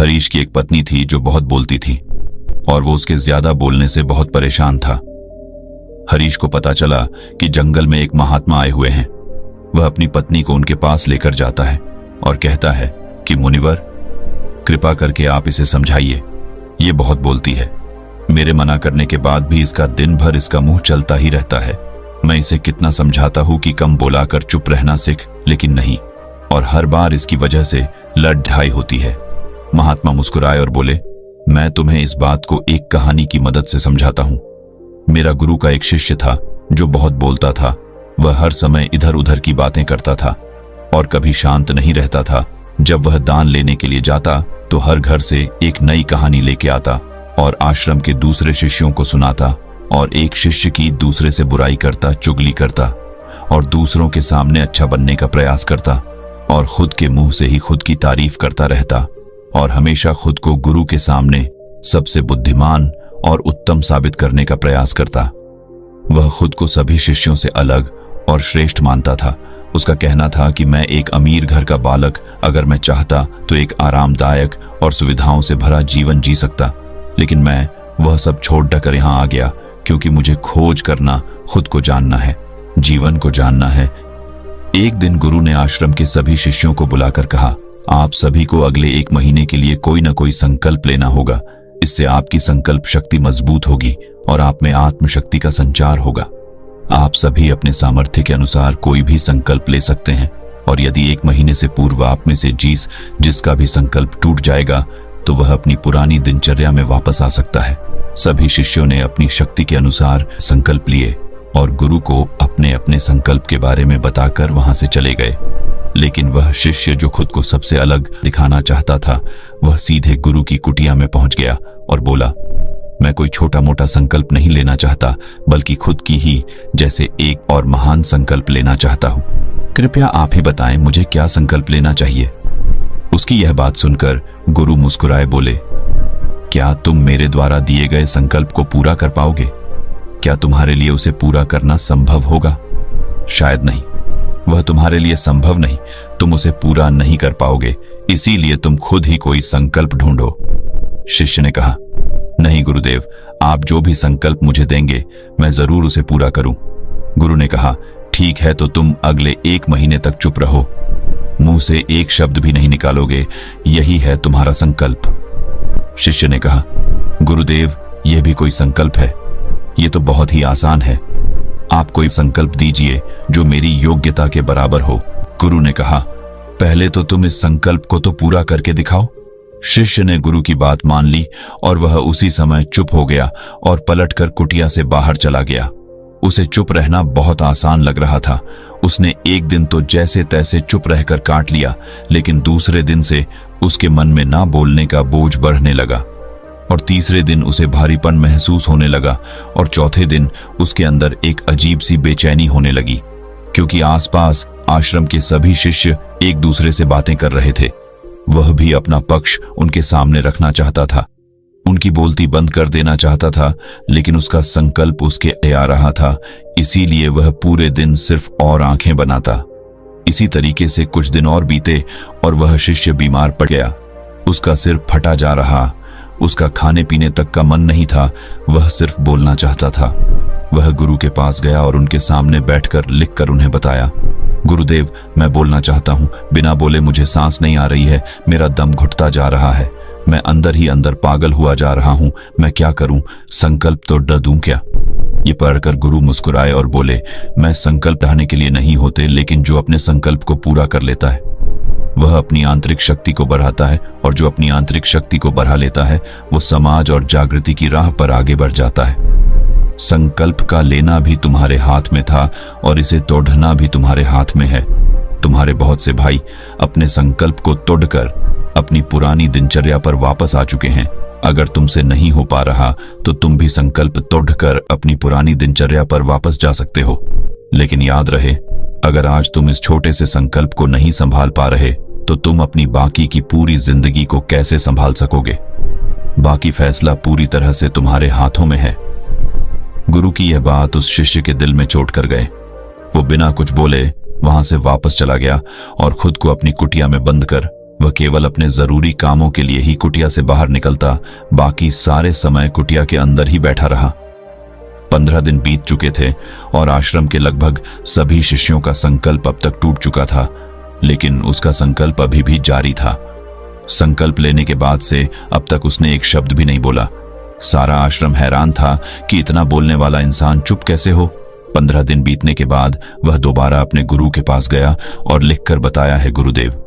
हरीश की एक पत्नी थी जो बहुत बोलती थी और वो उसके ज्यादा बोलने से बहुत परेशान था। हरीश को पता चला कि जंगल में एक महात्मा आए हुए हैं। वह अपनी पत्नी को उनके पास लेकर जाता है और कहता है कि मुनिवर, कृपा करके आप इसे समझाइए, ये बहुत बोलती है। मेरे मना करने के बाद भी इसका दिन भर इसका मुंह चलता ही रहता है। मैं इसे कितना समझाता हूं कि कम बोला कर चुप रहना सीख, लेकिन नहीं, और हर बार इसकी वजह से लड़ ढाई होती है। महात्मा मुस्कुराए और बोले, मैं तुम्हें इस बात को एक कहानी की मदद से समझाता हूं। मेरा गुरु का एक शिष्य था जो बहुत बोलता था। वह हर समय इधर उधर की बातें करता था और कभी शांत नहीं रहता था। जब वह दान लेने के लिए जाता तो हर घर से एक नई कहानी लेके आता और आश्रम के दूसरे शिष्यों को सुनाता, और एक शिष्य की दूसरे से बुराई करता, चुगली करता और दूसरों के सामने अच्छा बनने का प्रयास करता और खुद के मुंह से ही खुद की तारीफ करता रहता और हमेशा खुद को गुरु के सामने सबसे बुद्धिमान और उत्तम साबित करने का प्रयास करता। वह खुद को सभी शिष्यों से अलग और श्रेष्ठ मानता था। उसका कहना था कि मैं एक अमीर घर का बालक अगर मैं चाहता तो एक आरामदायक और सुविधाओं से भरा जीवन जी सकता, लेकिन मैं वह सब छोड़ कर यहाँ आ गया क्योंकि मुझे खोज करना, खुद को जानना है, जीवन को जानना है। एक दिन गुरु ने आश्रम के सभी शिष्यों को बुलाकर कहा, आप सभी को अगले 1 महीने के लिए कोई न कोई संकल्प लेना होगा। इससे आपकी संकल्प शक्ति मजबूत होगी और आप में आत्मशक्ति का संचार होगा। आप सभी अपने सामर्थ्य के अनुसार कोई भी संकल्प ले सकते हैं, और यदि 1 महीने से पूर्व आप में से जिसका भी संकल्प टूट जाएगा तो वह अपनी पुरानी दिनचर्या में वापस आ सकता है। सभी शिष्यों ने अपनी शक्ति के अनुसार संकल्प लिए और गुरु को अपने अपने संकल्प के बारे में बताकर वहां से चले गए। लेकिन वह शिष्य जो खुद को सबसे अलग दिखाना चाहता था, वह सीधे गुरु की कुटिया में पहुंच गया और बोला, मैं कोई छोटा मोटा संकल्प नहीं लेना चाहता, बल्कि खुद की ही जैसे एक और महान संकल्प लेना चाहता हूं। कृपया आप ही बताएं मुझे क्या संकल्प लेना चाहिए। उसकी यह बात सुनकर गुरु मुस्कुराए बोले, क्या तुम मेरे द्वारा दिए गए संकल्प को पूरा कर पाओगे? क्या तुम्हारे लिए उसे पूरा करना संभव होगा? शायद नहीं, वह तुम्हारे लिए संभव नहीं। तुम उसे पूरा नहीं कर पाओगे, इसीलिए तुम खुद ही कोई संकल्प ढूंढो। शिष्य ने कहा, नहीं गुरुदेव, आप जो भी संकल्प मुझे देंगे मैं जरूर उसे पूरा करूं। गुरु ने कहा, ठीक है, तो तुम अगले 1 महीने तक चुप रहो, मुंह से एक शब्द भी नहीं निकालोगे, यही है तुम्हारा संकल्प। शिष्य ने कहा, गुरुदेव, यह भी कोई संकल्प है? यह तो बहुत ही आसान है। आप कोई संकल्प दीजिए जो मेरी योग्यता के बराबर हो। गुरु ने कहा, पहले तो तुम इस संकल्प को तो पूरा करके दिखाओ। शिष्य ने गुरु की बात मान ली और वह उसी समय चुप हो गया और पलटकर कुटिया से बाहर चला गया। उसे चुप रहना बहुत आसान लग रहा था। उसने एक दिन तो जैसे तैसे चुप रहकर काट लिया, लेकिन दूसरे दिन से उसके मन में ना बोलने का बोझ बढ़ने लगा और तीसरे दिन उसे भारीपन महसूस होने लगा और चौथे दिन उसके अंदर एक अजीब सी बेचैनी होने लगी, क्योंकि आसपास आश्रम के सभी शिष्य एक दूसरे से बातें कर रहे थे। वह भी अपना पक्ष उनके सामने रखना चाहता था, उनकी बोलती बंद कर देना चाहता था, लेकिन उसका संकल्प उसके आ रहा था, इसीलिए वह पूरे दिन सिर्फ और आंखें बनाता। इसी तरीके से कुछ दिन और बीते और वह शिष्य बीमार पड़ गया। उसका सिर फटा जा रहा, उसका खाने पीने तक का मन नहीं था, वह सिर्फ बोलना चाहता था। वह गुरु के पास गया और उनके सामने बैठकर लिखकर उन्हें बताया, गुरुदेव, मैं बोलना चाहता हूं, बिना बोले मुझे सांस नहीं आ रही है, मेरा दम घुटता जा रहा है, मैं अंदर ही अंदर पागल हुआ जा रहा हूं, मैं क्या करूं? संकल्प तो ड दूं क्या? ये पढ़कर गुरु मुस्कुराए और बोले, मैं संकल्प ढाने के लिए नहीं होते, लेकिन जो अपने संकल्प को पूरा कर लेता है वह अपनी आंतरिक शक्ति को बढ़ाता है, और जो अपनी आंतरिक शक्ति को बढ़ा लेता है वो समाज और जागृति की राह पर आगे बढ़ जाता है। संकल्प का लेना भी तुम्हारे हाथ में था और इसे तोड़ना भी तुम्हारे हाथ में है। तुम्हारे बहुत से भाई अपने संकल्प को तोड़कर अपनी पुरानी दिनचर्या पर वापस आ चुके हैं। अगर तुमसे नहीं हो पा रहा तो तुम भी संकल्प तोड़कर अपनी पुरानी दिनचर्या पर वापस जा सकते हो। लेकिन याद रहे, अगर आज तुम इस छोटे से संकल्प को नहीं संभाल पा रहे तो तुम अपनी बाकी की पूरी जिंदगी को कैसे संभाल सकोगे? बाकी फैसला पूरी तरह से तुम्हारे हाथों में है। गुरु की यह बात उस शिष्य के दिल में चोट कर गए। वो बिना कुछ बोले वहां से वापस चला गया और खुद को अपनी कुटिया में बंद कर वह केवल अपने जरूरी कामों के लिए ही कुटिया से बाहर निकलता, बाकी सारे समय कुटिया के अंदर ही बैठा रहा। 15 दिन बीत चुके थे और आश्रम के लगभग सभी शिष्यों का संकल्प अब तक टूट चुका था, लेकिन उसका संकल्प अभी भी जारी था। संकल्प लेने के बाद से अब तक उसने एक शब्द भी नहीं बोला। सारा आश्रम हैरान था कि इतना बोलने वाला इंसान चुप कैसे हो। 15 दिन बीतने के बाद वह दोबारा अपने गुरु के पास गया और लिखकर बताया है, गुरुदेव,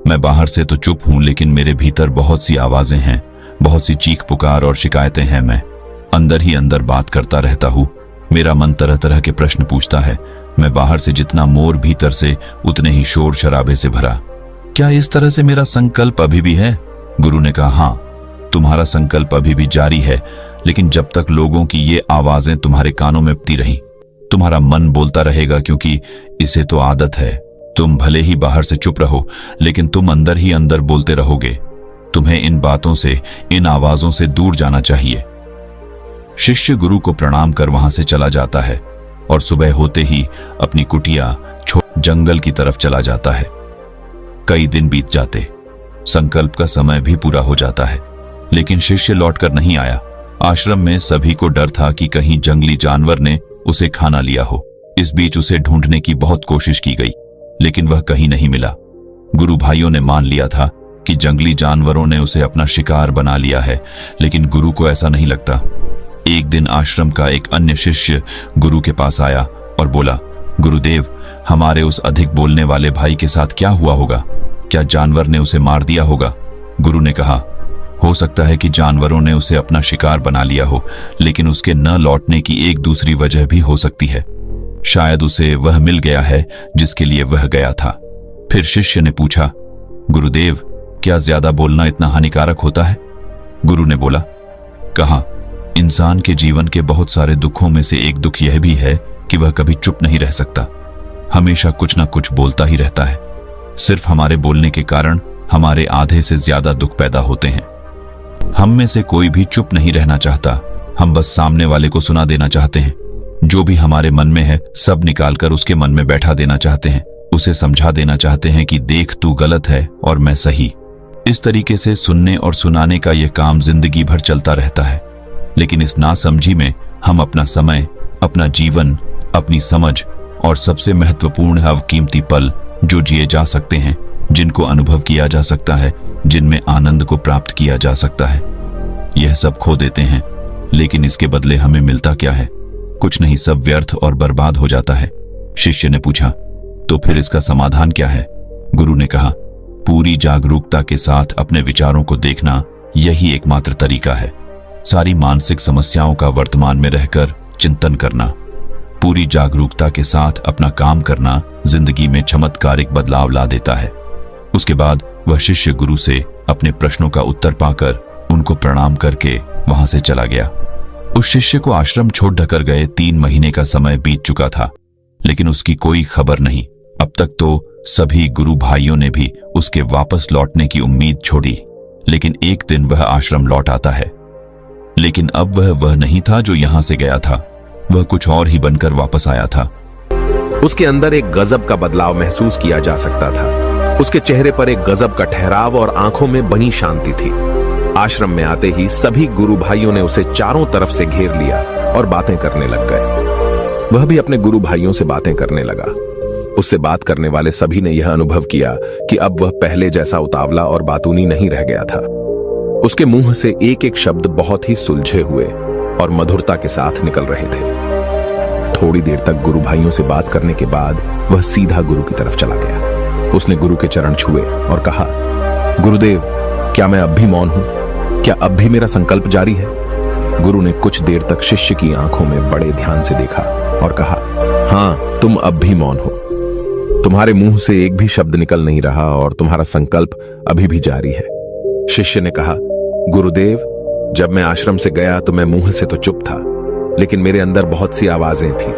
मैं बाहर से तो चुप हूं, लेकिन मेरे भीतर बहुत सी आवाजें हैं, बहुत सी चीख पुकार और शिकायतें हैं। मैं अंदर ही अंदर बात करता रहता हूं। मेरा मन तरह तरह के प्रश्न पूछता है। मैं बाहर से जितना मोर, भीतर से उतने ही शोर शराबे से भरा। क्या इस तरह से मेरा संकल्प अभी भी है? गुरु ने कहा, हाँ, तुम्हारा संकल्प अभी भी जारी है, लेकिन जब तक लोगों की ये आवाजें तुम्हारे कानों में पड़ती रही, तुम्हारा मन बोलता रहेगा, क्योंकि इसे तो आदत है। तुम भले ही बाहर से चुप रहो, लेकिन तुम अंदर ही अंदर बोलते रहोगे। तुम्हें इन बातों से, इन आवाजों से दूर जाना चाहिए। शिष्य गुरु को प्रणाम कर वहां से चला जाता है और सुबह होते ही अपनी कुटिया छोड़ जंगल की तरफ चला जाता है। कई दिन बीत जाते, संकल्प का समय भी पूरा हो जाता है, लेकिन शिष्य लौटकर नहीं आया। आश्रम में सभी को डर था कि कहीं जंगली जानवर ने उसे खाना लिया हो। इस बीच उसे ढूंढने की बहुत कोशिश की गई, लेकिन वह कहीं नहीं मिला। गुरु भाइयों ने मान लिया था कि जंगली जानवरों ने उसे अपना शिकार बना लिया है, लेकिन गुरु को ऐसा नहीं लगता। एक दिन आश्रम का एक अन्य शिष्य गुरु के पास आया और बोला, गुरुदेव, हमारे उस अधिक बोलने वाले भाई के साथ क्या हुआ होगा? क्या जानवर ने उसे मार दिया होगा? गुरु ने कहा, हो सकता है कि जानवरों ने उसे अपना शिकार बना लिया हो, लेकिन उसके न लौटने की एक दूसरी वजह भी हो सकती है। शायद उसे वह मिल गया है जिसके लिए वह गया था। फिर शिष्य ने पूछा, गुरुदेव, क्या ज्यादा बोलना इतना हानिकारक होता है? गुरु ने बोला, कहा, इंसान के जीवन के बहुत सारे दुखों में से एक दुख यह भी है कि वह कभी चुप नहीं रह सकता, हमेशा कुछ ना कुछ बोलता ही रहता है। सिर्फ हमारे बोलने के कारण हमारे आधे से ज्यादा दुख पैदा होते हैं। हम में से कोई भी चुप नहीं रहना चाहता, हम बस सामने वाले को सुना देना चाहते हैं। जो भी हमारे मन में है सब निकालकर उसके मन में बैठा देना चाहते हैं, उसे समझा देना चाहते हैं कि देख, तू गलत है और मैं सही। इस तरीके से सुनने और सुनाने का यह काम जिंदगी भर चलता रहता है, लेकिन इस नासमझी में हम अपना समय, अपना जीवन, अपनी समझ और सबसे महत्वपूर्ण अवकीमती पल जो जिए जा सकते हैं, जिनको अनुभव किया जा सकता है, जिनमें आनंद को प्राप्त किया जा सकता है, यह सब खो देते हैं। लेकिन इसके बदले हमें मिलता क्या है? कुछ नहीं, सब व्यर्थ और बर्बाद हो जाता है। शिष्य ने पूछा, तो फिर इसका समाधान क्या है? गुरु ने कहा, पूरी जागरूकता के साथ अपने विचारों को देखना, यही एकमात्र तरीका है। सारी मानसिक समस्याओं का वर्तमान में रहकर चिंतन करना, पूरी जागरूकता के साथ अपना काम करना जिंदगी में चमत्कारिक बदलाव ला देता है। उसके बाद वह शिष्य गुरु से अपने प्रश्नों का उत्तर पाकर उनको प्रणाम करके वहां से चला गया। उस शिष्य को आश्रम छोड़ ढकर गए 3 महीने का समय बीत चुका था, लेकिन उसकी कोई खबर नहीं। अब तक तो सभी गुरु भाइयों ने भी उसके वापस लौटने की उम्मीद छोड़ी, लेकिन एक दिन वह आश्रम लौट आता है। लेकिन अब वह नहीं था जो यहां से गया था, वह कुछ और ही बनकर वापस आया था। उसके अंदर एक गजब का बदलाव महसूस किया जा सकता था। उसके चेहरे पर एक गजब का ठहराव और आंखों में बनी शांति थी। आश्रम में आते ही सभी गुरु भाइयों ने उसे चारों तरफ से घेर लिया और बातें करने लग गए। वह भी अपने गुरु भाइयों से बातें करने लगा। उससे बात करने वाले सभी ने यह अनुभव किया कि अब वह पहले जैसा उतावला और बातूनी नहीं रह गया था। उसके मुंह से एक एक शब्द बहुत ही सुलझे हुए और मधुरता के साथ निकल रहे थे। थोड़ी देर तक गुरु भाइयों से बात करने के बाद वह सीधा गुरु की तरफ चला गया। उसने गुरु के चरण छुए और कहा, गुरुदेव, क्या मैं अब भी मौन हूं? क्या अब भी मेरा संकल्प जारी है? गुरु ने कुछ देर तक शिष्य की आंखों में बड़े ध्यान से देखा और कहा, हां, तुम अब भी मौन हो। तुम्हारे मुंह से एक भी शब्द निकल नहीं रहा और तुम्हारा संकल्प अभी भी जारी है। शिष्य ने कहा, गुरुदेव, जब मैं आश्रम से गया तो मैं मुंह से तो चुप था, लेकिन मेरे अंदर बहुत सी आवाजें थी।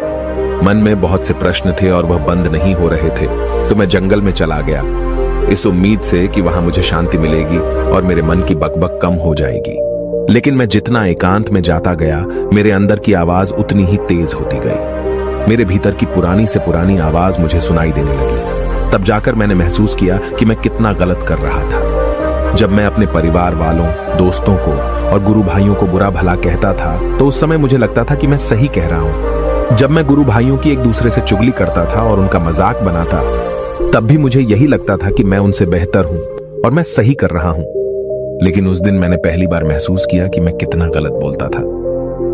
मन में बहुत से प्रश्न थे और वह बंद नहीं हो रहे थे, तो मैं जंगल में चला गया, इस उम्मीद से कि वहां मुझे शांति मिलेगी और मेरे मन की बकबक कम हो जाएगी। लेकिन मैं जितना एकांत में जाता गया, मेरे अंदर की आवाज उतनी ही तेज होती गई। मेरे भीतर की पुरानी से पुरानी आवाज मुझे सुनाई देने लगी। तब जाकर मैंने महसूस किया कि मैं कितना गलत कर रहा था। जब मैं अपने परिवार वालों, दोस्तों को और गुरु भाइयों को बुरा भला कहता था तो उस समय मुझे लगता था कि मैं सही कह रहा हूं। जब मैं गुरु भाइयों की एक दूसरे से चुगली करता था और उनका मजाक बनाता, तब भी मुझे यही लगता था कि मैं उनसे बेहतर हूं और मैं सही कर रहा हूं। लेकिन उस दिन मैंने पहली बार महसूस किया कि मैं कितना गलत बोलता था।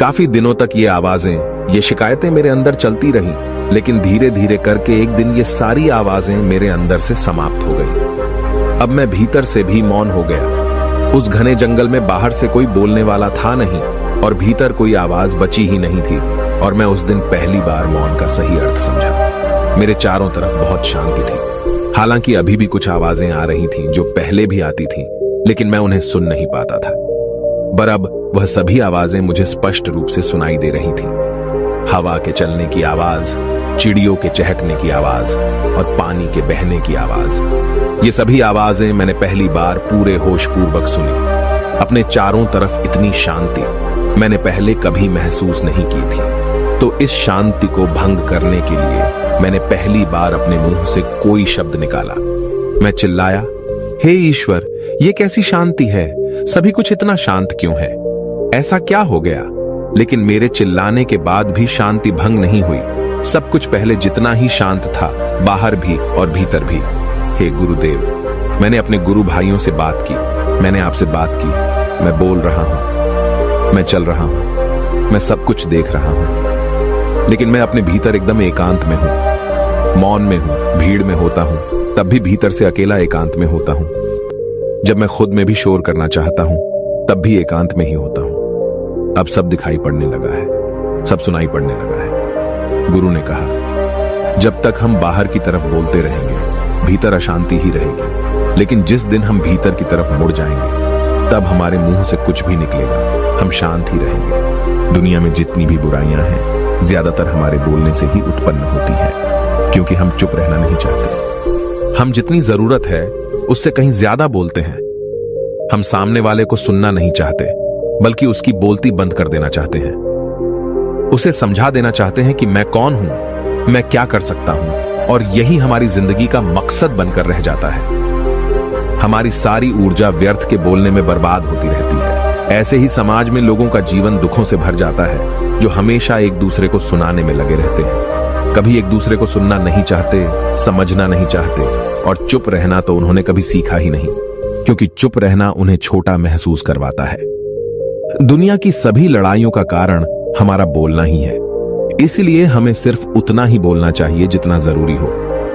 काफी दिनों तक ये आवाजें, ये शिकायतें मेरे अंदर चलती रहीं, लेकिन धीरे धीरे करके एक दिन ये सारी आवाजें मेरे अंदर से समाप्त हो गई। अब मैं भीतर से भी मौन हो गया। उस घने जंगल में बाहर से कोई बोलने वाला था नहीं और भीतर कोई आवाज बची ही नहीं थी, और मैं उस दिन पहली बार मौन का सही अर्थ समझा। मेरे चारों तरफ बहुत शांति थी। हालांकि अभी भी कुछ आवाजें आ रही थीं जो पहले भी आती थीं, लेकिन मैं उन्हें सुन नहीं पाता था। पर अब वह सभी आवाजें मुझे स्पष्ट रूप से सुनाई दे रही थीं। हवा के चलने की आवाज, चिड़ियों के चहकने की आवाज और पानी के बहने की आवाज। ये सभी आवाजें मैंने पहली बार पूरे होश पूर्वक सुनी। अपने चारों तरफ इतनी शांति मैंने पहले कभी महसूस नहीं की थी। तो इस शांति को भंग करने के लिए मैंने पहली बार अपने मुंह से कोई शब्द निकाला। मैं चिल्लाया, हे ईश्वर, ये कैसी शांति है? सभी कुछ इतना शांत क्यों है? ऐसा क्या हो गया? लेकिन मेरे चिल्लाने के बाद भी शांति भंग नहीं हुई। सब कुछ पहले जितना ही शांत था, बाहर भी और भीतर भी। हे गुरुदेव, मैंने अपने गुरु भाइयों से बात की, मैंने आपसे बात की। मैं बोल रहा हूं, मैं चल रहा हूं, मैं सब कुछ देख रहा हूं, लेकिन मैं अपने भीतर एकदम एकांत में हूं, मौन में हूं, भीड़ में होता हूं, तब भी भीतर से अकेला एकांत में होता हूं। जब मैं खुद में भी शोर करना चाहता हूं, तब भी एकांत में ही होता हूं। अब सब दिखाई पड़ने लगा है, सब सुनाई पड़ने लगा है। गुरु ने कहा, जब तक हम बाहर की तरफ बोलते रहेंगे, भीतर अशांति ही रहेगी। लेकिन जिस दिन हम भीतर की तरफ मुड़ जाएंगे, तब हमारे मुंह से कुछ भी निकलेगा, हम शांत ही रहेंगे। दुनिया में जितनी भी बुराइयां हैं, ज्यादातर हमारे बोलने से ही उत्पन्न होती है, क्योंकि हम चुप रहना नहीं चाहते। हम जितनी जरूरत है उससे कहीं ज्यादा बोलते हैं। हम सामने वाले को सुनना नहीं चाहते, बल्कि उसकी बोलती बंद कर देना चाहते हैं। उसे समझा देना चाहते हैं कि मैं कौन हूं, मैं क्या कर सकता हूं, और यही हमारी जिंदगी का मकसद बनकर रह जाता है। हमारी सारी ऊर्जा व्यर्थ के बोलने में बर्बाद होती रहती है। ऐसे ही समाज में लोगों का जीवन दुखों से भर जाता है, जो हमेशा एक दूसरे को सुनाने में लगे रहते हैं। कभी एक दूसरे को सुनना नहीं चाहते, समझना नहीं चाहते, और चुप रहना तो उन्होंने कभी सीखा ही नहीं, क्योंकि चुप रहना उन्हें छोटा महसूस करवाता है। दुनिया की सभी लड़ाइयों का कारण हमारा बोलना ही है। इसलिए हमें सिर्फ उतना ही बोलना चाहिए जितना जरूरी हो,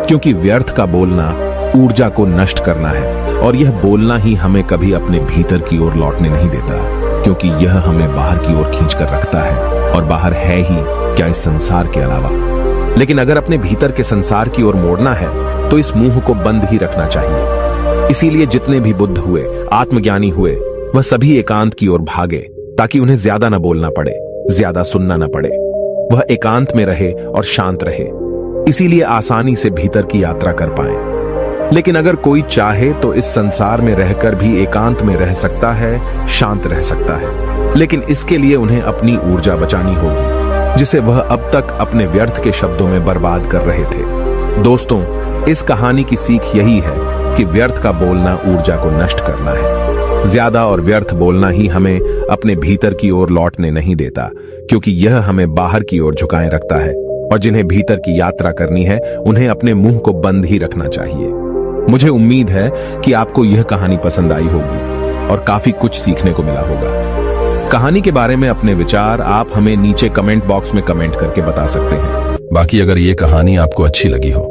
क्योंकि व्यर्थ का बोलना ऊर्जा को नष्ट करना है, और यह बोलना ही हमें कभी अपने भीतर की ओर लौटने नहीं देता, क्योंकि यह हमें बाहर की ओर खींचकर रखता है, और बाहर है ही क्या इस संसार के अलावा। लेकिन अगर अपने भीतर के संसार की ओर मोड़ना है, तो इस मुंह को बंद ही रखना चाहिए। इसीलिए जितने भी बुद्ध हुए, आत्मज्ञानी हुए, वह सभी एकांत की ओर भागे, ताकि उन्हें ज्यादा न बोलना पड़े, ज्यादा सुनना न पड़े। वह एकांत में रहे और शांत रहे, इसीलिए आसानी से भीतर की यात्रा कर पाए। लेकिन अगर कोई चाहे तो इस संसार में रहकर भी एकांत में रह सकता है, शांत रह सकता है, लेकिन इसके लिए उन्हें अपनी ऊर्जा बचानी होगी, जिसे वह अब तक अपने व्यर्थ के शब्दों में बर्बाद कर रहे थे। दोस्तों, इस कहानी की सीख यही है कि व्यर्थ का बोलना ऊर्जा को नष्ट करना है। ज्यादा और व्यर्थ बोलना ही हमें अपने भीतर की ओर लौटने नहीं देता, क्योंकि यह हमें बाहर की ओर झुकाए रखता है, और जिन्हें भीतर की यात्रा करनी है, उन्हें अपने मुंह को बंद ही रखना चाहिए। मुझे उम्मीद है कि आपको यह कहानी पसंद आई होगी और काफी कुछ सीखने को मिला होगा। कहानी के बारे में अपने विचार आप हमें नीचे कमेंट बॉक्स में कमेंट करके बता सकते हैं। बाकी अगर ये कहानी आपको अच्छी लगी हो